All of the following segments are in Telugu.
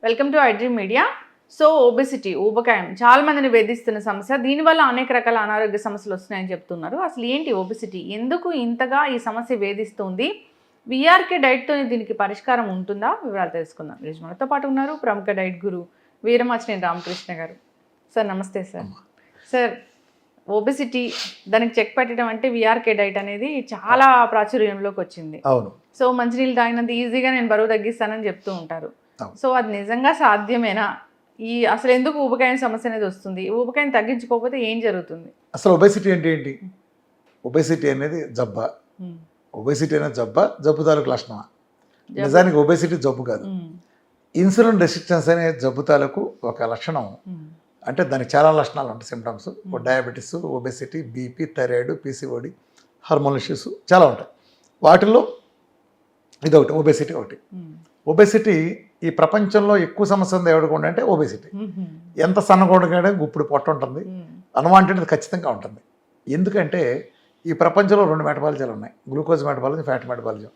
Welcome to iDream media. So obesity, ఊబకాయం చాలా మందిని వేధిస్తున్న సమస్య. దీనివల్ల అనేక రకాల అనారోగ్య సమస్యలు వస్తున్నాయని చెప్తున్నారు. అసలు ఏంటి ఒబెసిటీ, ఎందుకు ఇంతగా ఈ సమస్య వేధిస్తుంది, విఆర్కే డైట్తో దీనికి పరిష్కారం ఉంటుందా? వివరాలు తెలుసుకుందాం. ఈరోజు మనతో పాటు ఉన్నారు ప్రముఖ డైట్ గురు వీరమాచినేని రామకృష్ణ గారు. సార్ నమస్తే. సార్ ఒబెసిటీ దానికి చెక్ పెట్టడం అంటే విఆర్కే డైట్ అనేది చాలా ప్రాచుర్యంలోకి వచ్చింది. అవును. సో మంచినీళ్ళు తాగినంత ఈజీగా నేను బరువు తగ్గిస్తానని చెప్తూ ఉంటారు. సో అది నిజంగా సాధ్యమేనా? అసలు ఎందుకు ఊబకాయం సమస్య అనేది వస్తుంది? ఊబకాయం తగ్గించుకోకపోతే ఏం జరుగుతుంది? అసలు ఒబెసిటీ అంటే ఏంటి? ఒబెసిటీ అనేది జబ్బా? ఒబెసిటీ అనేది జబ్బు తాలూకు లక్షణమా? నిజానికి ఒబెసిటీ జబ్బు కాదు. ఇన్సులిన్ రెసిస్టెన్స్ అనే జబ్బు తాలూకు ఒక లక్షణం. అంటే దానికి చాలా లక్షణాలు ఉంటాయి, symptoms. Diabetes, obesity, BP, thyroid, PCOD, hormone issues చాలా ఉంటాయి. వాటిల్లో ఇదొకటి, ఒబెసిటీ ఒకటి. ఒబెసిటీ ఈ ప్రపంచంలో ఎక్కువ సమస్య ఉంది ఎవరికి అంటే ఒబెసిటీ. ఎంత సన్నగొండగానే గుప్పుడు పొట్ట ఉంటుంది, అన్వాంటెడ్ ఖచ్చితంగా ఉంటుంది. ఎందుకంటే ఈ ప్రపంచంలో రెండు మెటబాలజీలు ఉన్నాయి, గ్లూకోజ్ మెటబాలజీ, ఫ్యాట్ మెటబాలజీ.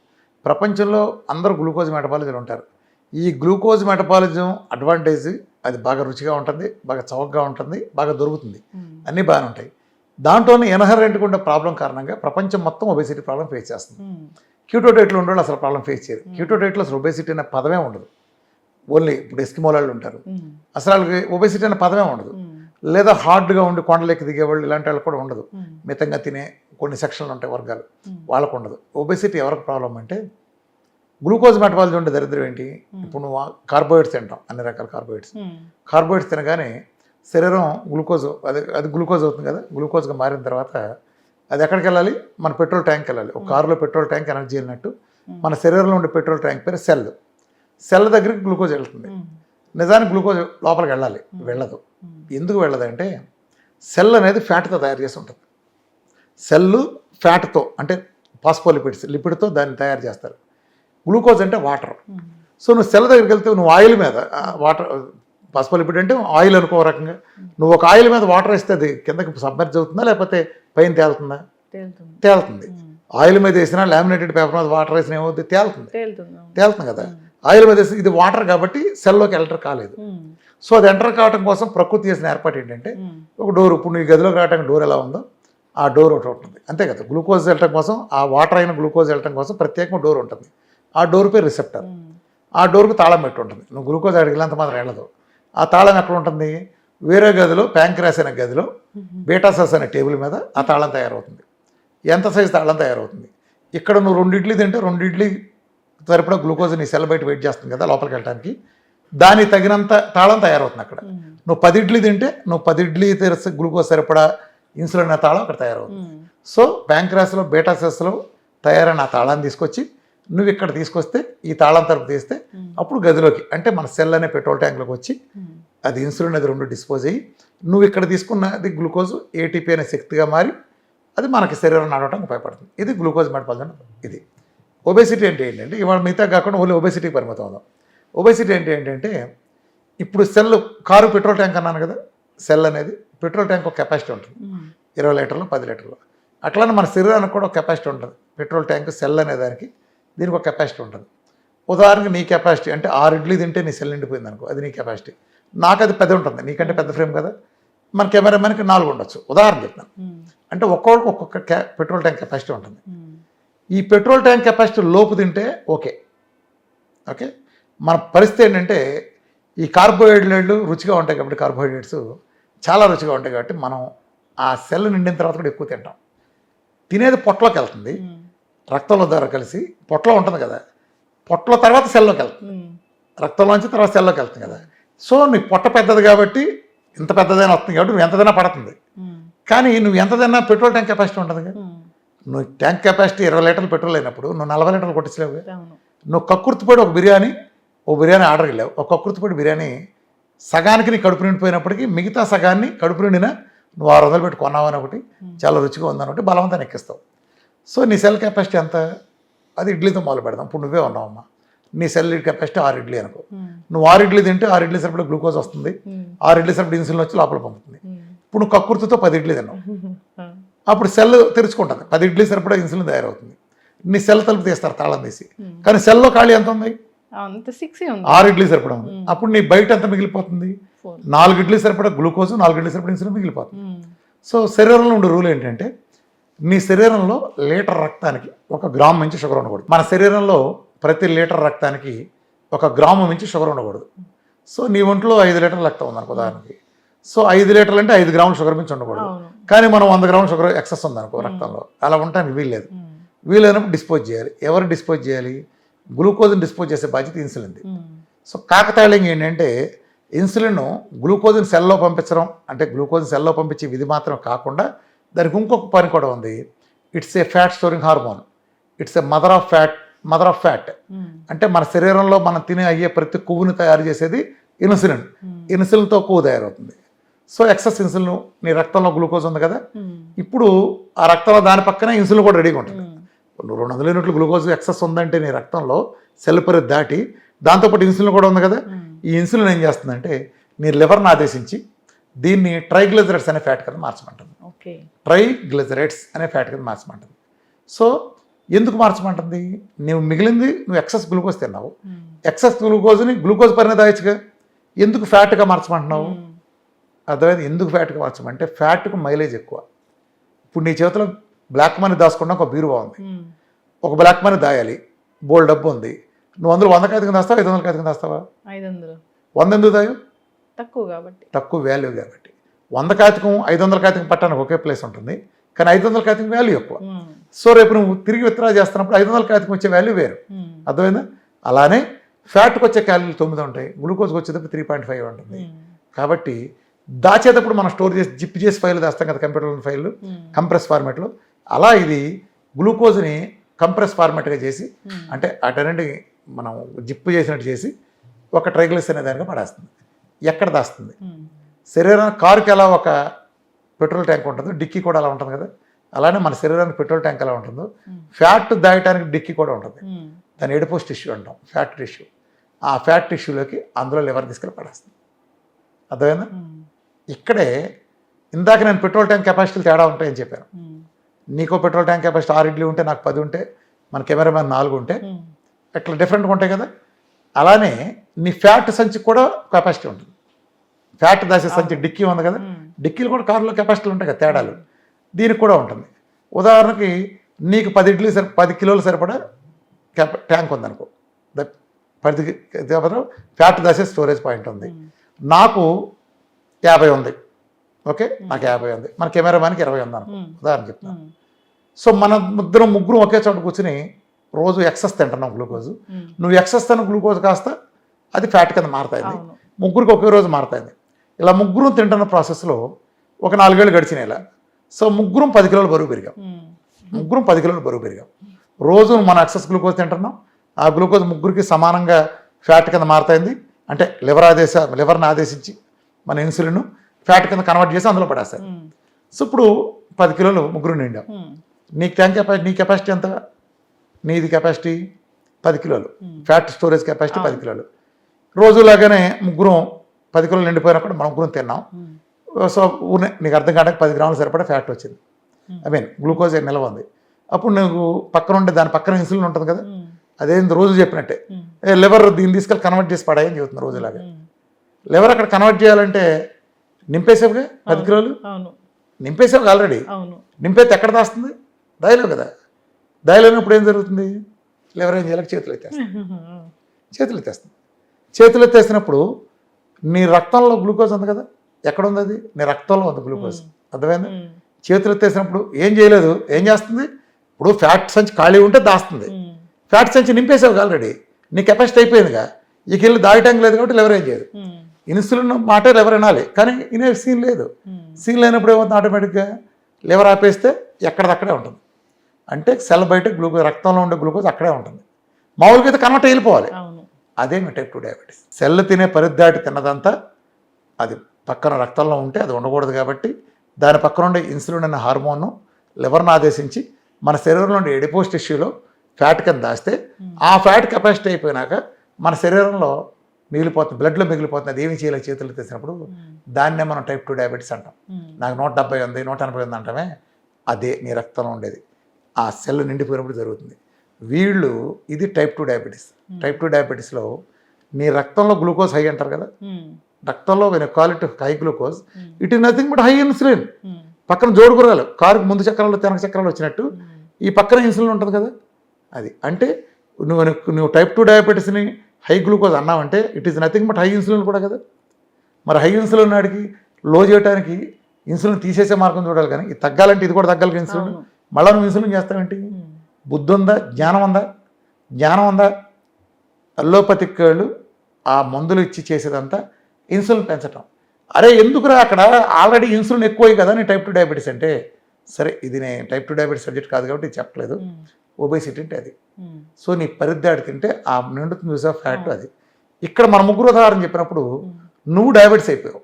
ప్రపంచంలో అందరూ గ్లూకోజ్ మెటబాలజీలు ఉంటారు. ఈ గ్లూకోజ్ మెటబాలిజం అడ్వాంటేజ్, అది బాగా రుచిగా ఉంటుంది, బాగా చౌకగా ఉంటుంది, బాగా దొరుకుతుంది, అన్నీ బాగానే ఉంటాయి. దాంట్లోనే ఇన్హరెంట్గా ఉండే ప్రాబ్లం కారణంగా ప్రపంచం మొత్తం ఒబెసిటీ ప్రాబ్లం ఫేస్ చేస్తుంది. క్యూటో డైట్లో ఉండే అసలు ప్రాబ్లం ఫేస్ చేయరు. క్యూటో డైట్లో అసలు ఒబెసిటీ అనే పదమే ఉండదు. ఓన్లీ ఇప్పుడు ఎస్కిమోలాళ్ళు ఉంటారు, అసలు వాళ్ళకి ఒబెసిటీ అనే పదమే ఉండదు. లేదా హార్డ్గా ఉండి కొండలెక్కి దిగేవాళ్ళు ఇలాంటి వాళ్ళు కూడా ఉండదు. మితంగా తినే కొన్ని సెక్షన్లు ఉంటాయి, వర్గాలు, వాళ్ళకు ఉండదు. ఒబెసిటీ ఎవరికి ప్రాబ్లం అంటే గ్లూకోజ్ మెటబాలజీ ఉండే దరిద్రం ఏంటి? ఇప్పుడు నువ్వు కార్బోహైడ్రేట్స్ తింటాం, అన్ని రకాల కార్బోహైడ్రేట్స్ తినగానే శరీరం గ్లూకోజ్ అది గ్లూకోజ్ అవుతుంది కదా. గ్లూకోజ్గా మారిన తర్వాత అది ఎక్కడికి వెళ్ళాలి? మన పెట్రోల్ ట్యాంక్ వెళ్ళాలి. ఒక కారులో పెట్రోల్ ట్యాంక్ ఎనర్జీ వెళ్ళినట్టు మన శరీరంలో ఉండే పెట్రోల్ ట్యాంక్ పేరు సెల్ దగ్గరికి గ్లూకోజ్ వెళ్తుంది. నిజానికి గ్లూకోజ్ లోపలికి వెళ్ళాలి, వెళ్ళదు. ఎందుకు వెళ్ళదంటే సెల్ అనేది ఫ్యాట్తో తయారు చేసి ఉంటుంది. సెల్లు ఫ్యాట్తో అంటే ఫాస్ఫోలిపిడ్స్, లిపిడ్తో దాన్ని తయారు చేస్తారు. గ్లూకోజ్ అంటే వాటర్. సో నువ్వు సెల్ దగ్గరికి వెళ్తే నువ్వు ఆయిల్ మీద వాటర్, ఫాస్ఫోలిపిడ్ అంటే ఆయిల్ అనుకో రకంగా, నువ్వు ఒక ఆయిల్ మీద వాటర్ వేస్తే అది కిందకి సబ్మర్జ్ అవుతుందా లేకపోతే పైన తేలుతుందా? తేలుతుంది. ఆయిల్ మీద వేసినా లామినేటెడ్ పేపర్ మీద వాటర్ వేసినా ఏమవుతుంది? తేలుతుంది కదా. ఆయిల్ మీద వేసి ఇది వాటర్ కాబట్టి సెల్లోకి ఎంటర్ కాలేదు. సో అది ఎంటర్ కావడం కోసం ప్రకృతి చేసిన ఏర్పాటు ఏంటంటే ఒక డోర్. ఇప్పుడు నీ గదిలోకి రావడానికి డోర్ ఎలా ఉందో ఆ డోర్ ఒకటి ఉంటుంది, అంతే కదా. గ్లూకోజ్ వెళ్ళటం కోసం, ఆ వాటర్ అయిన గ్లూకోజ్ వెళ్ళటం కోసం ప్రత్యేకంగా డోర్ ఉంటుంది. ఆ డోర్ పేరు రిసెప్టర్. ఆ డోర్కు తాళం పెట్టి ఉంటుంది. నువ్వు గ్లూకోజ్ అడిగినంత మాత్రం వెళ్ళదు. ఆ తాళం ఎక్కడ ఉంటుంది? వేరే గదిలో, ప్యాంక్రాస్ అనే గదిలో బీటాసస్ అనే టేబుల్ మీద ఆ తాళం తయారవుతుంది. ఎంత సైజు తాళం తయారవుతుంది? ఇక్కడ నువ్వు 2 ఇడ్లీ తింటే 2 ఇడ్లీ సరిపడా గ్లూకోజ్ నీ సెల్ బయట వెయిట్ చేస్తుంది కదా లోపలికి వెళ్ళడానికి, దానికి తగినంత తాళం తయారవుతుంది అక్కడ. నువ్వు 10 ఇడ్లీ తింటే నువ్వు 10 ఇడ్లీ గ్లూకోజ్ సరిపడా ఇన్సులిన్ అనే తాళం అక్కడ తయారవుతుంది. సో ప్యాంక్రాస్లో, బీటాసస్లో తయారైన ఆ తాళాన్ని తీసుకొచ్చి నువ్వు ఇక్కడ తీసుకొస్తే, ఈ తాళం తరపు తీస్తే అప్పుడు గదిలోకి, అంటే మన సెల్ అనే పెట్రోల్ ట్యాంక్లోకి వచ్చి అది ఇన్సులిన్ అది 2 డిస్పోజ్ అయ్యి నువ్వు ఇక్కడ తీసుకున్నది గ్లూకోజ్ ఏటీపీ అనే శక్తిగా మారి అది మనకి శరీరం నడవడానికి ఉపయోగపడుతుంది. ఇది గ్లూకోజ్ మెటబాలిజం. ఇది ఒబెసిటీ అంటే ఏంటంటే ఇవాళ మిగతా కాకుండా ఓన్లీ ఒబెసిటీకి పరిమితం అవుదాం. ఒబెసిటీ అంటే ఏంటంటే ఇప్పుడు సెల్, కారు పెట్రోల్ ట్యాంక్ అన్నాను కదా, సెల్ అనేది పెట్రోల్ ట్యాంక్ ఒక కెపాసిటీ ఉంటుంది, 20 లీటర్లు 10 లీటర్లు. అట్లానే మన శరీరానికి కూడా ఒక కెపాసిటీ ఉంటుంది. పెట్రోల్ ట్యాంక్, సెల్ అనే దానికి దీనికి ఒక కెపాసిటీ ఉంటుంది. ఉదాహరణకి నీ కెపాసిటీ అంటే 6 ఇడ్లీ తింటే నీ సెల్ నిండిపోయింది అనుకో, అది నీ కెపాసిటీ. నాకు అది 10 ఉంటుంది, నీకంటే పెద్ద ఫ్రేమ్ కదా. మన కెమెరామెన్కి 4 ఉండొచ్చు, ఉదాహరణ చెప్తాను. అంటే ఒక్కొక్కరికి ఒక్కొక్క పెట్రోల్ ట్యాంక్ కెపాసిటీ ఉంటుంది. ఈ పెట్రోల్ ట్యాంక్ కెపాసిటీ లోపు తింటే ఓకే. మన పరిస్థితి ఏంటంటే ఈ కార్బోహైడ్రేట్లు రుచిగా ఉంటాయి కాబట్టి, కార్బోహైడ్రేట్స్ చాలా రుచిగా ఉంటాయి కాబట్టి మనం ఆ సెల్ నిండిన తర్వాత కూడా ఎక్కువ తింటాం. తినేది పొట్టలోకి వెళ్తుంది, రక్తంలో ద్వారా కలిసి పొట్టలో ఉంటుంది కదా, పొట్టలో తర్వాత సెల్లోకి వెళ్తుంది, రక్తంలోంచి తర్వాత సెల్లోకి వెళ్తుంది కదా. సో నీకు పొట్ట పెద్దది కాబట్టి ఇంత పెద్దదైనా వస్తుంది కాబట్టి నువ్వు ఎంతదైనా పడుతుంది. కానీ నువ్వు ఎంతదైనా పెట్రోల్ ట్యాంక్ కెపాసిటీ ఉంటుంది కదా. నువ్వు ట్యాంక్ కెపాసిటీ 20 లీటర్లు పెట్రోల్ అయినప్పుడు నువ్వు 40 లీటర్లు కొట్టించలేవు. నువ్వు కక్కుర్తిపడి ఒక బిర్యానీ ఆర్డర్ వెళ్ళావు, ఒక కక్కుర్తిపడి బిర్యానీ సగానికి నీ కడుపు నిండిపోయినప్పటికీ మిగతా సగాన్ని కడుపు నిండినా నువ్వు 600 పెట్టి కొన్నావు అని ఒకటి, చాలా రుచిగా ఉందని ఒకటి బలవంతాన్ని ఎక్కిస్తావు. సో నీ సెల్ కెపాసిటీ ఎంత? అది ఇడ్లీతో మొదలు పెడదాం. ఇప్పుడు నువ్వే ఉన్నావమ్మా, నీ సెల్ కెపాసిటీ 6 ఇడ్లీ అనుకో. నువ్వు 6 ఇడ్లీ తింటే 6 ఇడ్లీ సరిపడా గ్లూకోజ్ వస్తుంది, 6 ఇడ్లీ సరిపడా ఇన్సులిన్ వచ్చి లోపల పంపుతుంది. ఇప్పుడు నువ్వు కక్కుర్తితో 10 ఇడ్లీ తిన్నావు, అప్పుడు సెల్ తెరుచుకుంటుంది, 10 ఇడ్లీ సరిపడా ఇన్సులిన్ తయారవుతుంది. నీ సెల్ తలుపు తీస్తారు తాళం తీసి, కానీ సెల్లో ఖాళీ ఎంత ఉంది? అంత 6 ఉంది 6 ఇడ్లీ సరిపడా ఉంది. అప్పుడు నీ బయట ఎంత మిగిలిపోతుంది? 4 ఇడ్లీ సరిపడా గ్లూకోజ్, 4 ఇడ్లీ సరిపడా ఇన్సులిన్ మిగిలిపోతుంది. సో శరీరంలో ఉండే రూల్ ఏంటంటే నీ శరీరంలో లీటర్ రక్తానికి 1 గ్రాము మించి షుగర్ ఉండకూడదు. మన శరీరంలో ప్రతి లీటర్ రక్తానికి 1 గ్రాము మించి షుగర్ ఉండకూడదు. సో నీ ఒంట్లో 5 లీటర్ల రక్తం ఉందనుకో ఉదాహరణకి. సో 5 లీటర్లు అంటే 5 గ్రాముల షుగర్ మించి ఉండకూడదు. కానీ మనం 100 గ్రాముల షుగర్ ఎక్సెస్ ఉందనుకో రక్తంలో, అలా ఉండటానికి వీల్లేదు. వీలైనప్పుడు డిస్పోజ్ చేయాలి. ఎవరు డిస్పోజ్ చేయాలి? గ్లూకోజ్ని డిస్పోజ్ చేసే బాధ్యత ఇన్సులిన్ది. సో కాకతాళీయంగా ఏంటంటే ఇన్సులిన్ గ్లూకోజ్ని సెల్లో పంపించడం, అంటే గ్లూకోజ్ని సెల్లో పంపించే విధి మాత్రం కాకుండా దానికి ఇంకొక పని కూడా ఉంది. It's a fat storing hormone. It's a mother of fat. అంటే మన శరీరంలో మనం తినే అయ్యే ప్రతి కొవ్వుని తయారు చేసేది ఇన్సులిన్. ఇన్సులిన్తో కొవ్వు తయారవుతుంది. సో ఎక్సెస్ ఇన్సులిన్ నీ రక్తంలో గ్లూకోజ్ ఉంది కదా, ఇప్పుడు ఆ రక్తంలో దాని పక్కనే ఇన్సులిన్ కూడా రెడీగా ఉంటుంది. 200 యూనిట్లు గ్లూకోజ్ ఎక్సెస్ ఉందంటే నీ రక్తంలో సెల్ పరిధి దాటి దాంతోపాటు ఇన్సులిన్ కూడా ఉంది కదా. ఈ ఇన్సులిన్ ఏం చేస్తుందంటే నీ లివర్ని ఆదేశించి దీన్ని ట్రైగ్లిజరైడ్స్ అనే ఫ్యాట్ కింద మార్చమంటుంది. ట్రైగ్లిజరైడ్స్ అనే ఫ్యాట్ కింద మార్చమంటుంది. సో ఎందుకు మార్చమంటుంది? నువ్వు ఎక్సెస్ గ్లూకోజ్ తిన్నావు, ఎక్సెస్ గ్లూకోజ్ని గ్లూకోజ్ పరిణతి దాయచ్చుగా, ఎందుకు ఫ్యాట్గా మార్చమంటున్నావు? అర్థమైంది? ఎందుకు ఫ్యాట్గా మార్చమంటే ఫ్యాట్కు మైలేజ్ ఎక్కువ. ఇప్పుడు నీ చేతిలో బ్లాక్ మనీ దాచుకున్నా ఒక బీరువా ఉంది, ఒక బ్లాక్ మనీ దాయాలి, బోల్డ్ డబ్బు ఉంది, నువ్వు అందులో 100 కాగితం దాస్తావా 500 కాగితం దాస్తావా? 100 ఎందుకు దాయు? తక్కువ వాల్యూ కాబట్టి. 100 కాగితం 500 కాగితం పట్టడానికి ఒకే ప్లేస్ ఉంటుంది, కానీ 500 కాగితం వాల్యూ ఎక్కువ. సో రేపు నువ్వు తిరిగి విత్డ్రా చేస్తున్నప్పుడు 500 కాగితం వచ్చే వాల్యూ వేరు. అర్థమైందా? అలానే ఫ్యాట్కి వచ్చే క్యాలరీలు 9 ఉంటాయి, గ్లూకోజ్కి వచ్చేటప్పుడు 3.5 ఉంటుంది. కాబట్టి దాచేటప్పుడు మనం స్టోర్ చేసి జిప్ చేసి ఫైల్ దాస్తాం కదా కంప్యూటర్లో ఫైల్ కంప్రెస్ ఫార్మాట్లో, అలా ఇది గ్లూకోజ్ని కంప్రెస్ ఫార్మాట్గా చేసి, అంటే అటన్నింటి మనం జిప్ చేసినట్టు చేసి ఒక ట్రైగ్లిస్ అనే దానిగా పడేస్తుంది. ఎక్కడ దాస్తుంది? శరీరానికి కారుకి ఎలా ఒక పెట్రోల్ ట్యాంక్ ఉంటుందో డిక్కీ కూడా అలా ఉంటుంది కదా, అలానే మన శరీరానికి పెట్రోల్ ట్యాంక్ ఎలా ఉంటుందో ఫ్యాట్ దాయటానికి డిక్కీ కూడా ఉంటుంది. దాన్ని ఎడిపోస్ టిష్యూ అంటాం, ఫ్యాట్ టిష్యూ. ఆ ఫ్యాట్ టిష్యూలోకి అందులో లివర్ తీసుకెళ్ళి పడేస్తుంది. అర్థమైందా? ఇక్కడే ఇందాక నేను పెట్రోల్ ట్యాంక్ కెపాసిటీలు తేడా ఉంటాయని చెప్పాను. నీకో పెట్రోల్ ట్యాంక్ కెపాసిటీ 6 ఇడ్లీ ఉంటే నాకు 10 ఉంటే, మన కెమెరామెన్ 4 ఉంటే, ఇట్లా డిఫరెంట్గా ఉంటాయి కదా. అలానే నీ ఫ్యాట్ సంచికి కూడా కెపాసిటీ ఉంటుంది. ఫ్యాట్ దాసే సంచి డిక్కీ ఉంది కదా, డిక్కీలు కూడా కారులో కెపాసిటీలు ఉంటాయి కదా, తేడాలు దీనికి కూడా ఉంటుంది. ఉదాహరణకి నీకు 10 కిలోలు సరిపడా ట్యాంక్ ఉందనుకో, 10 ఫ్యాట్ దాసే స్టోరేజ్ పాయింట్ ఉంది. నాకు 50 ఉంది, ఓకే, నాకు 50 ఉంది, మన కెమెరామ్యాన్కి 20 ఉంది అనుకో, ఉదాహరణ చెప్తాను. సో మన ముగ్గురు ఒకే చోట కూర్చుని రోజు ఎక్సెస్ తింటున్నాం గ్లూకోజ్. నువ్వు ఎక్సెస్ తిన్న గ్లూకోజ్ కాస్త అది ఫ్యాట్ కింద మారుతుంది, ముగ్గురికి ఒకే రోజు మారుతుంది. ఇలా ముగ్గురు తింటున్న ప్రాసెస్లో ఒక 4 ఏళ్ళు గడిచినాయి ఇలా. సో ముగ్గురం 10 కిలోలు బరువు పెరిగాం. రోజు మన ఎక్సెస్ గ్లూకోజ్ తింటున్నాం, ఆ గ్లూకోజ్ ముగ్గురికి సమానంగా ఫ్యాట్ కింద మారుతుంది. అంటే లివర్ని ఆదేశించి మన ఇన్సులిన్ ఫ్యాట్ కింద కన్వర్ట్ చేసి అందులో పడేస్తారు. సో ఇప్పుడు 10 కిలోలు ముగ్గురు నిండాం. నీ కెపాసిటీ ఎంత? నీది కెపాసిటీ 10 కిలోలు, ఫ్యాట్ స్టోరేజ్ కెపాసిటీ 10 కిలోలు. రోజులాగానే ముగ్గురం 10 కిలోలు నిండిపోయినప్పుడు మనం ముగ్గురం తిన్నాం. సో నీకు అర్థం కావడానికి 10 గ్రాములు సరిపడా ఫ్యాట్ వచ్చింది, గ్లూకోజ్ నిల్వ ఉంది. అప్పుడు నువ్వు పక్కన ఉంటే దాని పక్కన ఇన్సులిన్ ఉంటుంది కదా, అదేంది రోజు చెప్పినట్టే లివర్ దీన్ని తీసుకెళ్ళి కన్వర్ట్ చేసి పడాయని చెబుతుంది రోజులాగా. లివర్ అక్కడ కన్వర్ట్ చేయాలంటే నింపేసావుగా 10 కిలోలు, నింపేసావు ఆల్రెడీ. నింపేస్తే ఎక్కడ దాస్తుంది? దాయలేవు కదా. దాయలేనప్పుడు ఏం జరుగుతుంది? లివర్ ఏం చేయాలి? చేతులు ఎత్తేస్తుంది. చేతులు ఎత్తేసినప్పుడు నీ రక్తంలో గ్లూకోజ్ ఉంది కదా, ఎక్కడ ఉంది? అది నీ రక్తంలో ఉంది గ్లూకోజ్. అర్థమైంది? చేతులు ఎత్తేసినప్పుడు ఏం చేయలేదు, ఏం చేస్తుంది? ఇప్పుడు ఫ్యాట్ సంచి ఖాళీ ఉంటే దాస్తుంది. ఫ్యాట్ సంచి నింపేసావు ఆల్రెడీ, నీ కెపాసిటీ అయిపోయిందిగా, ఇక వెళ్ళి దాయటానికి లేదు కాబట్టి లివర్ ఏం చేయదు. ఇన్సులిన్ మాట లివర్ వినాలి, కానీ ఇనే సీన్ లేదు. సీన్ లేనప్పుడు ఏమవుతుంది? ఆటోమేటిక్గా లివర్ ఆపేస్తే ఎక్కడదక్కడే ఉంటుంది. అంటే సెల్ బయట గ్లూకోజ్, రక్తంలో ఉండే గ్లూకోజ్ అక్కడే ఉంటుంది. మామూలుగా అయితే కన్వర్ట్ వెళ్ళిపోవాలి. అదే టైప్ 2 డయాబెటీస్. సెల్ తినే పరిధి తిన్నదంతా అది పక్కన రక్తంలో ఉంటే అది ఉండకూడదు కాబట్టి దాని పక్కన ఉండే ఇన్సులిన్ అనే హార్మోన్ను లివర్ను ఆదేశించి మన శరీరంలో ఉండే ఎడిపోస్ టిష్యూలో ఫ్యాట్ కింద దాస్తే ఆ ఫ్యాట్ కెపాసిటీ అయిపోయినాక మన శరీరంలో మిగిలిపోతుంది, బ్లడ్లో మిగిలిపోతుంది. అది ఏమి చేయలేదు చేతులు తెచ్చినప్పుడు దాన్నే మనం టైప్ 2 డయాబెటీస్ అంటాం. నాకు 170 ఉంది 180 ఉంది అంటామే, అదే నీ రక్తంలో ఉండేది ఆ సెల్ నిండిపోయినప్పుడు జరుగుతుంది. ఇది టైప్ 2 డయాబెటీస్. టైప్ 2 డయాబెటీస్లో నీ రక్తంలో గ్లూకోజ్ హై అంటారు కదా, రక్తంలో quality high glucose, it is nothing but high insulin. పక్కన జోడుగురాలు కారుకు ముందు చక్రాలు వెనక చక్రాలు వచ్చినట్టు ఈ పక్కన ఇన్సులిన్ ఉంటుంది కదా. అది అంటే నువ్వు టైప్ 2 డయాబెటీస్ని హై గ్లూకోజ్ అన్నావంటే it is nothing but high insulin కూడా కదా. మరి హై ఇన్సులిన్ నాడికి లో చేయడానికి ఇన్సులిన్ తీసేసే మార్గం చూడాలి, కానీ ఇది తగ్గాలంటే ఇది కూడా తగ్గాలి ఇన్సులిన్. మళ్ళీ నువ్వు ఇన్సులిన్ చేస్తావేంటి? బుద్ధి ఉందా? జ్ఞానం ఉందా? జ్ఞానం ఉందా? అల్లోపతిక్ వాళ్ళు ఆ మందులు ఇచ్చి చేసేదంతా ఇన్సులిన్ పెంచటం. అరే ఎందుకురా, అక్కడ ఆల్రెడీ ఇన్సులిన్ ఎక్కువై కదా నీ టైప్ 2 డయాబెటీస్ అంటే. సరే ఇది నేను టైప్ 2 డయాబెటీస్ సబ్జెక్ట్ కాదు కాబట్టి ఇది చెప్పలేదు. ఒబేసిటీ అంటే అది. సో నీ పరిద్దాడి తింటే ఆ నిండుతుంది చూసా ఫ్యాట్ అది. ఇక్కడ మన ముగ్గురు ఉదాహరణ చెప్పినప్పుడు నువ్వు డయాబెటీస్ అయిపోయావు,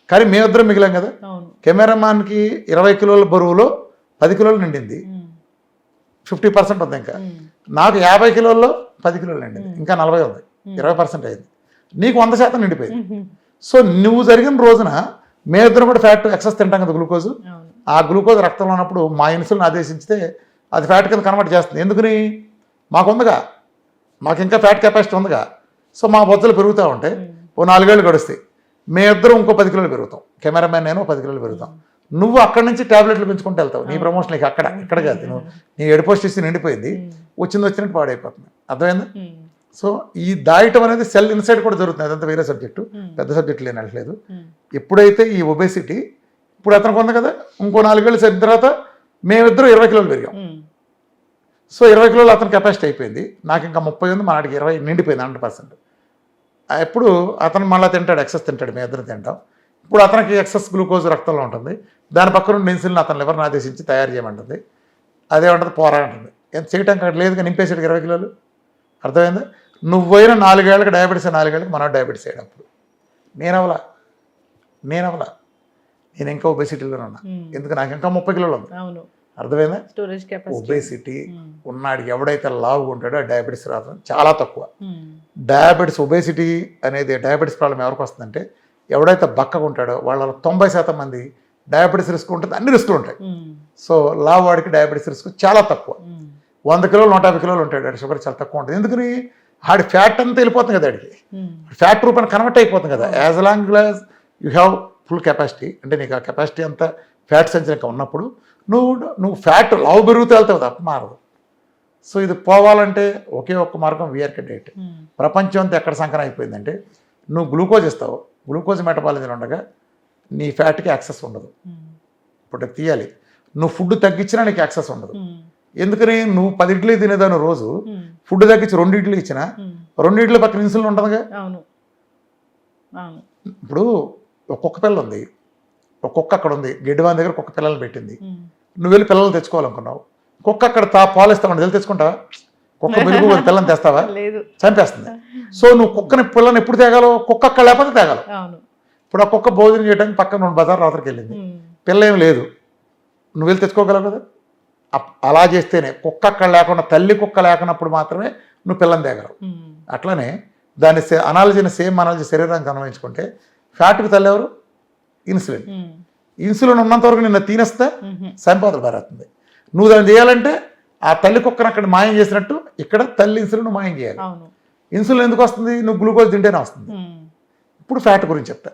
కానీ మేమిద్దరం మిగిలాం కదా. కెమెరామాన్కి 20 కిలోల బరువులో 10 కిలోలు నిండింది, 50% ఉంది. ఇంకా నాకు 50 కిలోల్లో 10 కిలోలు నిండింది, ఇంకా 40 ఉంది, 20% అయింది. నీకు 100% నిండిపోయింది. సో నువ్వు జరిగిన రోజున మేమిద్దరం కూడా ఫ్యాట్ ఎక్సెస్ తింటాం కదా గ్లూకోజ్. ఆ గ్లూకోజ్ రక్తంలో ఉన్నప్పుడు మా ఇన్సులిన్ ఆదేశించితే అది ఫ్యాట్ కింద కన్వర్ట్ చేస్తుంది. ఎందుకని? మాకు ఉందిగా, మాకు ఇంకా ఫ్యాట్ కెపాసిటీ ఉందిగా. సో మా బొజ్జలు పెరుగుతూ ఉంటాయి. ఓ 4 ఏళ్ళు గడుస్తాయి, మేమిద్దరం ఇంకో 10 కిలోలు పెరుగుతాం. కెమెరామెన్ నేను 10 కిలోలు పెరుగుతాం. నువ్వు అక్కడి నుంచి టాబ్లెట్లు పెంచుకుంటూ వెళ్తావు. నీ ప్రమోషన్కి ఇక్కడ కాదు, నువ్వు నీ ఎడిపోస్టిస్ నిండిపోయింది, వచ్చినట్టు పాడైపోతుంది. అర్థమైందా? సో ఈ దాయటం అనేది సెల్ ఇన్సైడ్ కూడా జరుగుతుంది. అదంతా వేరే సబ్జెక్టు, పెద్ద సబ్జెక్టు లేని అనట్లేదు. ఎప్పుడైతే ఈ ఒబేసిటీ ఇప్పుడు అతనికి ఉంది కదా, ఇంకో 4 ఏళ్ళు సరిన తర్వాత మేమిద్దరం 20 కిలోలు పెరిగాం. సో 20 కిలోలు అతని కెపాసిటీ అయిపోయింది, నాకు ఇంకా 30 ఉంది, మా నాటికి 20 నిండిపోయింది 100%. ఎప్పుడు అతను మళ్ళీ తింటాడు, ఎక్సెస్ తింటాడు, మేము ఇద్దరు తింటాం. ఇప్పుడు అతనికి ఎక్సెస్ గ్లూకోజ్ రక్తంలో ఉంటుంది, దాని పక్కన నుండి ఇన్సులిన్ అతను లివర్ని ఆదేశించి తయారు చేయమంటుంది. అదే ఉంటుంది పోరా అంటుంది. ఎంత చేయడానికి అక్కడ లేదుగా, నింపేసాడు 20 కిలోలు. అర్థమైందా? నువ్వు పోయిన 4 ఏళ్ళకి డయాబెటీస్, 4 ఏళ్ళకి మన డయాబెటీస్ అయ్యేటప్పుడు నేనవలా నేను ఇంకా ఒబేసిటీలోనే ఉన్నా. ఎందుకు? నాకు ఇంకా 30 కిలోలు ఉంది. అర్థమైందా? ఒబేసిటీ ఉన్నాడికి ఎవడైతే లావుగా ఉంటాడో డయాబెటీస్ రావడం చాలా తక్కువ. డయాబెటీస్ ఒబేసిటీ అనేది డయాబెటీస్ ప్రాబ్లం ఎవరికి వస్తుందంటే ఎవడైతే బక్కగా ఉంటాడో వాళ్ళలో 90% మంది డయాబెటీస్ రిస్క్ ఉంటుంది, అన్ని రిస్కులు ఉంటాయి. సో లావు వాడికి డయాబెటీస్ రిస్క్ చాలా తక్కువ. 100 కిలోలు 150 కిలోలు ఉంటాడు, ఆడి షుగర్ చాలా తక్కువ ఉంటుంది. ఎందుకని? ఆడి ఫ్యాట్ అంతా వెళ్ళిపోతుంది కదా, ఆడికి ఫ్యాట్ రూపాన్ని కన్వర్ట్ అయిపోతుంది కదా. As long as you have full capacity, అంటే నీకు ఆ కెపాసిటీ అంతా ఫ్యాట్ సంచలనం ఉన్నప్పుడు నువ్వు ఫ్యాట్ లావు పెరుగుతూ వెళ్తావు తప్ప మారదు. సో ఇది పోవాలంటే ఒకే ఒక్క మార్గం వీఆర్కే డైట్. ప్రపంచం అంతా ఎక్కడ సంకరం అయిపోయిందంటే నువ్వు గ్లూకోజ్ ఇస్తావు, గ్లూకోజ్ మెటబాలిజం ఉండగా నీ ఫ్యాట్కి యాక్సెస్ ఉండదు. ఇప్పుడు తీయాలి, నువ్వు ఫుడ్ తగ్గించినా నీకు యాక్సెస్ ఉండదు. ఎందుకని? నువ్వు 10 ఇడ్లీ తినేదాన్ని రోజు ఫుడ్ తగ్గించి 2 ఇడ్లీ ఇచ్చినా 2 ఇడ్లీ పక్కన ఇన్సులిన్ ఉంటుందిగా. ఇప్పుడు ఒక్కొక్క పిల్ల ఉంది, ఒక్కొక్క అక్కడ ఉంది, గెడ్డివాన్ దగ్గర ఒక్కొక్క పిల్లల్ని పెట్టింది. నువ్వు వెళ్ళి పిల్లలు తెచ్చుకోవాలనుకున్నావు, కుక్క అక్కడ పాలు ఇస్తావు, వెళ్ళి తెచ్చుకుంటావా? కుక్క వెలుగు పిల్లని తెస్తావా? చంపేస్తుంది. సో నువ్వు కుక్కని పిల్లని ఎప్పుడు తేగలవు? కుక్క అక్కడ లేకపోతే తేగలవు. ఇప్పుడు ఆ కుక్క భోజనం చేయడానికి పక్కన 2 బజార్ రాత్రికి వెళ్ళింది, పిల్ల ఏం లేదు, నువ్వు వెళ్ళి తెచ్చుకోగలవు కదా. అలా చేస్తేనే కుక్క అక్కడ లేకుండా, తల్లి కుక్క లేకున్నప్పుడు మాత్రమే నువ్వు పిల్లని తేగలవు. అట్లనే దాన్ని అనాలజీని సేమ్ అనాలజీ శరీరానికి అన్వయించుకుంటే ఫ్యాట్కి తల్లి ఎవరు? ఇన్సులిన్. ఇన్సులిన్ ఉన్నంత వరకు నిన్న తినేస్తే సంపాదన బారేస్తుంది. నువ్వు దాన్ని చేయాలంటే ఆ తల్లి కుక్కను అక్కడ మాయం చేసినట్టు ఇక్కడ తల్లి ఇన్సులిన్ మాయం చేయాలి. ఇన్సులిన్ ఎందుకు వస్తుంది? నువ్వు గ్లూకోజ్ తింటేనే వస్తుంది. ఇప్పుడు ఫ్యాట్ గురించి చెప్తా.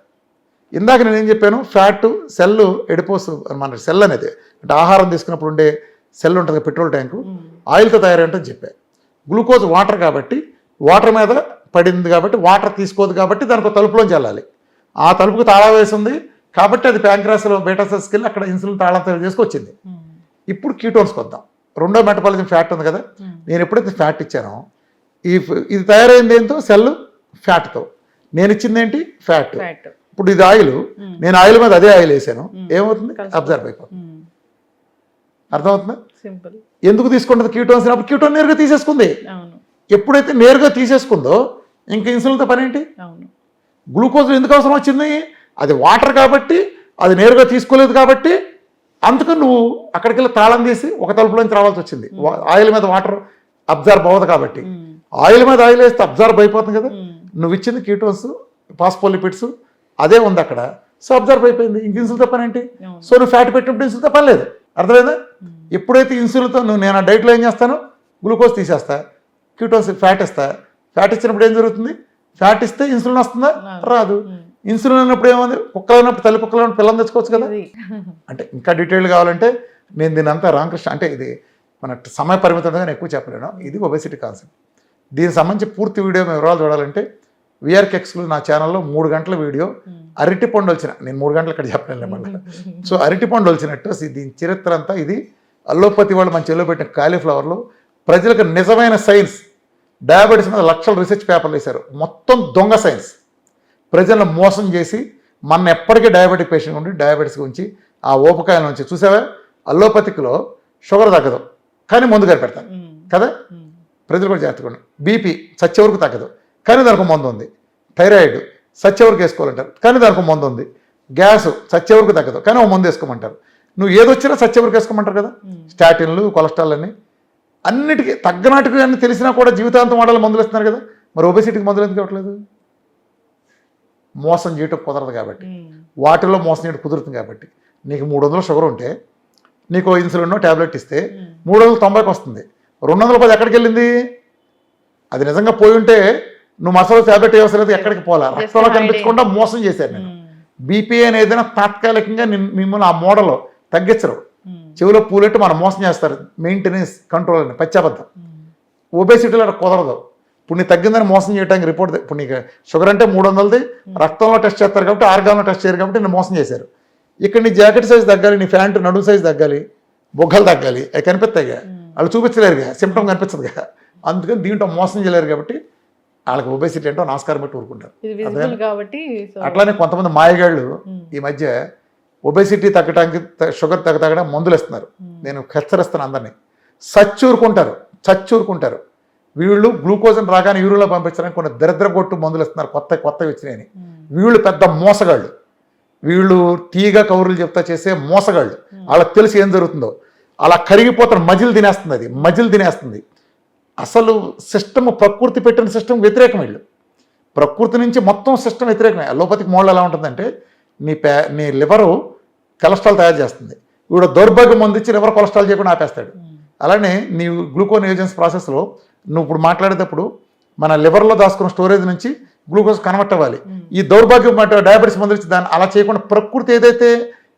ఇందాక నేనేం చెప్పాను, ఫ్యాట్ సెల్ ఎడిపోస్ మన సెల్ అనేది అంటే ఆహారం తీసుకున్నప్పుడు ఉండే సెల్ ఉంటుంది, పెట్రోల్ ట్యాంకు ఆయిల్తో తయారైంటని చెప్పా. గ్లూకోజ్ వాటర్ కాబట్టి వాటర్ మీద పడింది కాబట్టి వాటర్ తీసుకోదు కాబట్టి దానికి తలుపులోంచి వెళ్ళాలి. ఆ తలుపుకు తాళం వేసింది కాబట్టి అది ప్యాంక్రాస్లో బీటా సెల్స్కి వెళ్ళి అక్కడ ఇన్సులిన్ తాళం తయారు చేసుకొచ్చింది. ఇప్పుడు కీటోన్స్కి వద్దాం. రెండో మెటబాలిజం ఫ్యాట్ ఉంది కదా, నేను ఎప్పుడైతే ఫ్యాట్ ఇచ్చానో ఇది తయారైంది ఏంటో సెల్ ఫ్యాట్తో, నేను ఇచ్చింది ఏంటి? ఫ్యాట్. ఇప్పుడు ఇది ఆయిల్, నేను ఆయిల్ మీద అదే ఆయిల్ వేసాను, ఏమవుతుంది? అబ్జర్వ్ అయిపోతుంది. అర్థమవుతుందా? ఎందుకు తీసుకుంటుంది కీటోన్స్? అప్పుడు కీటోన్ నేరుగా తీసేసుకుంది. ఎప్పుడైతే నేరుగా తీసేసుకుందో ఇంకా ఇన్సులిన్తో పని ఏంటి? గ్లూకోజ్ ఎందుకు అవసరం వచ్చింది? అది వాటర్ కాబట్టి, అది నేరుగా తీసుకోలేదు కాబట్టి, అందుకని నువ్వు అక్కడికి వెళ్ళి తాళం తీసి ఒక తలుపులోంచి రావాల్సి వచ్చింది. ఆయిల్ మీద వాటర్ అబ్జర్వ్ అవ్వదు కాబట్టి, ఆయిల్ మీద ఆయిల్ వేస్తే అబ్జర్వ్ అయిపోతుంది కదా. నువ్వు ఇచ్చింది కీటోన్స్, పాస్పోలిపిడ్స్ అదే ఉంది అక్కడ. సో అబ్జర్వ్ అయిపోయింది, ఇంక ఇన్సులిన్తో పని ఏంటి? సో నువ్వు ఫ్యాట్ పెట్టినప్పుడు ఇన్సులిన్తో పని లేదు. అర్థమైందా? ఎప్పుడైతే ఇన్సులిన్తో నేను ఆ డైట్లో ఏం చేస్తాను? గ్లూకోజ్ తీసేస్తా, కీటోన్స్ ఫ్యాట్ ఇస్తా, ఫ్యాట్ ఇచ్చినప్పుడు ఏం జరుగుతుంది? ఫ్యాట్ ఇస్తే ఇన్సులిన్ వస్తుందా? రాదు. ఇన్సులిన్ ఉన్నప్పుడు ఏముంది? కుక్కలు ఉన్నప్పుడు తల్లి కుక్కలు ఉన్నప్పుడు పిల్లలు తెచ్చుకోవచ్చు కదా. అంటే ఇంకా డీటెయిల్ కావాలంటే నేను దీని అంతా రామకృష్ణ, అంటే ఇది మన సమయ పరిమితంగా నేను ఎక్కువ చెప్పలేను. ఇది ఒబెసిటీ కాన్సెప్ట్. దీనికి సంబంధించి పూర్తి వీడియో వివరాలు చూడాలంటే విఆర్కే ఎక్స్క్లూజివ్ నా ఛానల్లో 3 గంటల వీడియో అరటి పండు వచ్చిన, నేను 3 గంటలు ఇక్కడ చెప్పలేను మళ్ళీ. సో అరటి పండు వచ్చినట్టు దీని చరిత్ర అంతా ఇది. అల్లోపతి వాళ్ళు మన చెల్లో పెట్టిన కాలీఫ్లవర్లో ప్రజలకు నిజమైన సైన్స్, డయాబెటీస్ మీద లక్షల రీసెర్చ్ పేపర్లు వేశారు. మొత్తం దొంగ సైన్స్, ప్రజలను మోసం చేసి మన ఎప్పటికీ డయాబెటిక్ పేషెంట్ ఉండి డయాబెటీస్ గురించి ఆ ఊపకాయల నుంచి చూసావా. అల్లోపతిక్లో షుగర్ తగ్గదు కానీ మందు కనిపెడతారు కదా, ప్రజలు కూడా జాగ్రత్తగా. బీపీ చచ్చే వరకు తగ్గదు కానీ దానికి మందు ఉంది. థైరాయిడ్ చచ్చే వరకు వేసుకోవాలంటారు కానీ దానికి మందు ఉంది. గ్యాస్ చచ్చే వరకు తగ్గదు కానీ ఒక మందు వేసుకోమంటారు. నువ్వు ఏదొచ్చినా చచ్చే వరకు వేసుకోమంటారు కదా. స్టాటిన్లు, కొలెస్ట్రాల్ అన్ని అన్నిటికీ తగ్గనాటికి అన్ని తెలిసినా కూడా జీవితాంతం వాడాలి మందులు ఇస్తున్నారు కదా. మరి ఒబెసిటీకి మందులు ఎందుకు ఇవ్వట్లేదు? మోసం చేయటం కుదరదు కాబట్టి, వాటిల్లో మోసం చేయడం కుదురుతుంది కాబట్టి. నీకు 300 షుగర్ ఉంటే నీకు ఇన్సులిన్ ట్యాబ్లెట్ ఇస్తే 390కి వస్తుంది. 210 ఎక్కడికి వెళ్ళింది? అది నిజంగా పోయి ఉంటే నువ్వు మసాలా ట్యాబ్లెట్ వేయవసరం ఎక్కడికి పోలా, రక్తంలో కనిపించకుండా మోసం చేశారు. నేను బీపీ అనేది తాత్కాలికంగా మిమ్మల్ని ఆ మోడల్ తగ్గించరు, చెవిలో పూలెట్టు మనం మోసం చేస్తారు. మెయింటెనెన్స్ కంట్రోల్ అని పచ్చాబద్ధం. ఒబేసిటీలో కుదరదు. ఇప్పుడు నీ తగ్గిందని మోసం చేయడానికి రిపోర్ట్, ఇప్పుడు నీకు షుగర్ అంటే 300ది రక్తంలో టెస్ట్ చేస్తారు కాబట్టి ఆర్గాన్లో టెస్ట్ చేయరు కాబట్టి నేను మోసం చేశారు. ఇక్కడ నీ జాకెట్ సైజ్ తగ్గాలి, నీ ప్యాంటు నడుము సైజ్ తగ్గాలి, బొగ్గలు తగ్గాలి, అవి కనిపిస్తాయిగా, వాళ్ళు చూపించలేరుగా, సిమ్టమ్ కనిపించదుగా. అందుకని దీంట్లో మోసం చేయలేరు కాబట్టి వాళ్ళకి ఒబేసిటీ ఏంటో నమస్కారం పెట్టి ఊరుకుంటారు. అట్లానే కొంతమంది మాయగాళ్ళు ఈ మధ్య ఒబేసిటీ తగ్గడానికి షుగర్ తగ్గడం మందులు ఇస్తున్నారు. నేను హెచ్చరిస్తాను అందరినీ, చచ్చూరుకుంటారు. వీళ్ళు గ్లూకోజన్ రాగానే యూరిన్లో పంపించడానికి కొన్ని దరిద్రగొట్టు మందులు ఇస్తున్నారు, కొత్తవి వచ్చినాయని. వీళ్ళు పెద్ద మోసగాళ్ళు, వీళ్ళు తీగా కౌరులు చెప్తా చేసే మోసగాళ్ళు. వాళ్ళకి తెలిసి ఏం జరుగుతుందో అలా కరిగిపోతారు. మజిల్ తినేస్తుంది. అసలు సిస్టమ్, ప్రకృతి పెట్టిన సిస్టమ్ వ్యతిరేకం. వీళ్ళు ప్రకృతి నుంచి మొత్తం సిస్టమ్ వ్యతిరేకమే. అలోపతిక్ మోడల్ ఎలా ఉంటుందంటే నీ లివరు కొలెస్ట్రాల్ తయారు చేస్తుంది, వీడు దౌర్భాగ్యం మందిచ్చి లివర్ కొలెస్ట్రాల్ చేయకుండా ఆపేస్తాడు. అలానే నీ గ్లూకోనియోజన్స్ ప్రాసెస్లో నువ్వు ఇప్పుడు మాట్లాడేటప్పుడు మన లివర్లో దాచుకున్న స్టోరేజ్ నుంచి గ్లూకోజ్ కన్వర్ట్ అవ్వాలి. ఈ దౌర్భాగ్యం డయాబెటీస్ మందులు ఇచ్చి దాన్ని అలా చేయకుండా ప్రకృతి ఏదైతే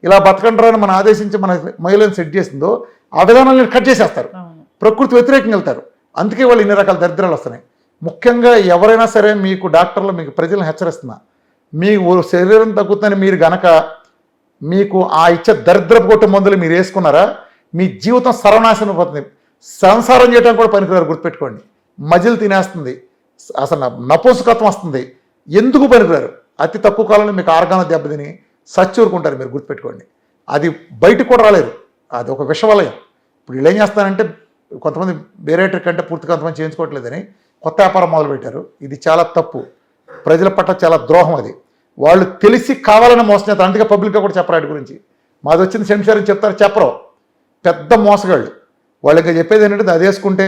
ఇలా బతకంటారని మనం ఆదేశించి మన మహిళలను సెట్ చేసిందో ఆ విధానాలను కట్ చేసేస్తారు. ప్రకృతి వ్యతిరేకంగా వెళ్తారు. అందుకే వాళ్ళు ఇన్ని రకాల దరిద్రాలు వస్తున్నాయి. ముఖ్యంగా ఎవరైనా సరే మీకు డాక్టర్లు మీకు ప్రజలను హెచ్చరిస్తున్నా, మీ శరీరం తగ్గుతుందని మీరు గనక మీకు ఆ ఇచ్చే దరిద్రపు కొట్టు మందులు మీరు వేసుకున్నారా, మీ జీవితం సర్వనాశనం పోతుంది. సంసారం చేయడం కూడా పనికిరారు, గుర్తుపెట్టుకోండి. మజిల్ తినేస్తుంది, అసలు నపుంసకత్వం వస్తుంది. ఎందుకు పనికిరారు? అతి తక్కువ కాలంలో మీకు ఆర్గాన్ దెబ్బతిని సచ్చూరుకుంటారు. మీరు గుర్తుపెట్టుకోండి, అది బయటకు కూడా రాలేరు. అది ఒక విషవలయం. ఇప్పుడు వీళ్ళు ఏం చేస్తారంటే కొంతమంది బేరేటర్ కంటే పూర్తి కొంతమంది చేయించుకోవట్లేదని కొత్త వ్యాపారం మొదలుపెట్టారు. ఇది చాలా తప్పు, ప్రజల పట్ల చాలా ద్రోహం. అది వాళ్ళు తెలిసి కావాలని మోసం చేస్తారు. అందుకే పబ్లిక్గా కూడా చెప్పరు వాటి గురించి. మాది వచ్చింది సెన్సార్ చెప్తారు, చెప్పరు. పెద్ద మోసగాళ్ళు. వాళ్ళకి చెప్పేది ఏంటంటే అది వేసుకుంటే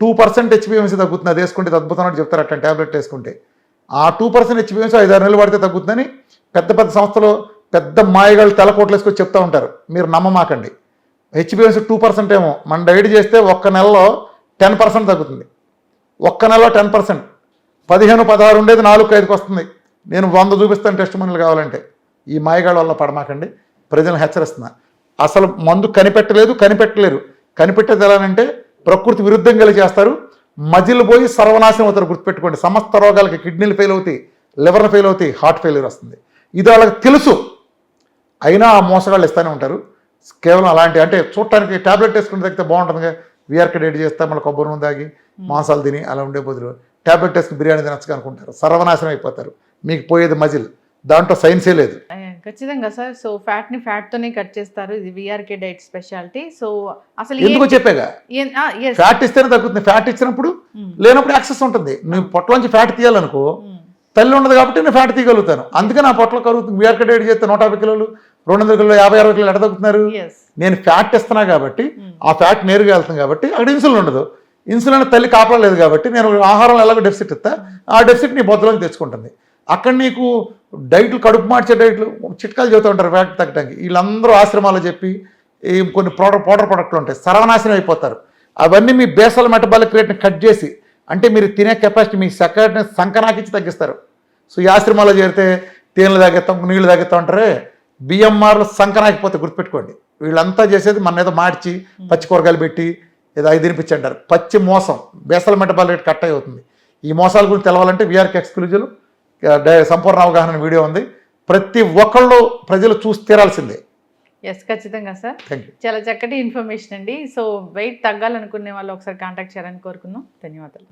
2% హెచ్బిఎంసీ తగ్గుతుంది, అది వేసుకుంటే అద్భుతమైన చెప్తారు. అట్లా ట్యాబ్లెట్ వేసుకుంటే ఆ 2% హెచ్బిఎంసీ 5-6 నెలలు పడితే తగ్గుతుందని పెద్ద పెద్ద సంస్థలు పెద్ద మాయగాళ్ళు తెల్లకోట్లు వేసుకొని చెప్తూ ఉంటారు. మీరు నమ్మమాకండి. హెచ్బిఎంసీ 2% ఏమో, మన డైట్ చేస్తే ఒక్క నెలలో 10% తగ్గుతుంది. ఒక్క నెలలో 10%, 15-16 ఉండేది 4-5కి వస్తుంది. నేను 100 చూపిస్తాను టెస్ట్ మనీలు కావాలంటే. ఈ మాయగాళ్ళ వల్ల పడమాకండి, ప్రజలను హెచ్చరిస్తున్నా. అసలు మందు కనిపెట్టలేరు. కనిపెట్టేది ఎలానంటే ప్రకృతి విరుద్ధంగా చేస్తారు. మజిల్ పోయి సర్వనాశనం అవుతారు. గుర్తుపెట్టుకోండి, సమస్త రోగాలకి కిడ్నీలు ఫెయిల్ అవుతాయి, లివర్లు ఫెయిల్ అవుతాయి, హార్ట్ ఫెయిల్యూర్ వస్తుంది. ఇది వాళ్ళకి తెలుసు, అయినా ఆ మోసగాళ్ళు ఇస్తూనే ఉంటారు. కేవలం అలాంటి అంటే చూడటానికి ట్యాబ్లెట్ వేసుకుని తగ్గితే బాగుంటుంది, వీఆర్కే డైట్ చేస్తే మళ్ళీ కొబ్బరి నూనె తాగి మాంసాలు తిని అలా ఉండే బదులు ట్యాబ్లెట్ వేసుకుని బిర్యానీ తినచ్చు అనుకుంటారు. సర్వనాశనం అయిపోతారు. మీకు పోయేది మజిల్, దాంట్లో సైన్సే లేదు. ఖచ్చితంగా సార్. సో ఫ్యాట్ తోనే కట్ చేస్తారు. ఇది విఆర్కే డైట్ స్పెషాలిటీ. సో అసలు ఎందుకో చెప్పాగా, ఫ్యాట్ ఇస్తేనే తగ్గుతుంది. ఫ్యాట్ ఇచ్చినప్పుడు లేనప్పుడు యాక్సెస్ ఉంటుంది. నువ్వు పొట్టలోంచి ఫ్యాట్ తీయాలనుకో, తల్లి ఉండదు కాబట్టి నేను ఫ్యాట్ తీయగలుగుతాను. అందుకే నా పొట్టలో కరుగుతుంది. విఆర్కే డైట్ చేస్తే 150 కిలోలు 200 కిలోలు 50-60 కిలోలు ఎడ తగ్గుతున్నారు. నేను ఫ్యాట్ ఇస్తున్నా కాబట్టి ఆ ఫ్యాట్ నేరుగా వెళ్తాను కాబట్టి అక్కడ ఇన్సులిన్ ఉండదు. ఇన్సులిన్ తల్లి కాపాడలేదు కాబట్టి నేను ఆహారం ఎలాగో డెఫిసిట్ ఇస్తా, ఆ డెఫిసిట్ నీ బొద్దలోకి తెచ్చుకుంటుంది. అక్కడ నీకు డైట్లు, కడుపు మార్చే డైట్లు, చిట్కాలు చెబుతూ ఉంటారు ఫ్యాట్ తగ్గడానికి. వీళ్ళందరూ ఆశ్రమాలు చెప్పి కొన్ని పౌడర్ ప్రొడక్ట్లు ఉంటాయి, సర్వనాశనం అయిపోతారు. అవన్నీ మీ బేసల్ మెటబాలిక్ రేట్ని కట్ చేసి అంటే మీరు తినే కెపాసిటీ మీ సెక్రటరీని సంకనాకించి తగ్గిస్తారు. సో ఈ ఆశ్రమాల్లో చేరితే తేనెలు తాగేస్తాం, నీళ్లు తాగేస్తాం అంటారే, బిఎంఆర్లు సంకనాకిపోతే గుర్తుపెట్టుకోండి. వీళ్ళంతా చేసేది మన ఏదో మార్చి పచ్చి కూరగాయలు పెట్టి ఏదో ఐదు తినిపించి అంటారు. పచ్చి మోసం, బేసల్ మెటబాల్ రేట్ కట్ అవుతుంది. ఈ మోసాల గురించి తెలవాలంటే వీఆర్కి ఎక్స్క్లూజివ్ సంపూర్ణ అవగాహన వీడియో ఉంది. ప్రతి ఒక్కళ్ళు ప్రజలు చూసి తీరాల్సిందే. ఎస్, ఖచ్చితంగా సార్. Thank you. చాలా చక్కటి ఇన్ఫర్మేషన్ అండి. సో వెయిట్ తగ్గాలనుకునే వాళ్ళు ఒకసారి కాంటాక్ట్ చేయాలని కోరుకుందాం. ధన్యవాదాలు.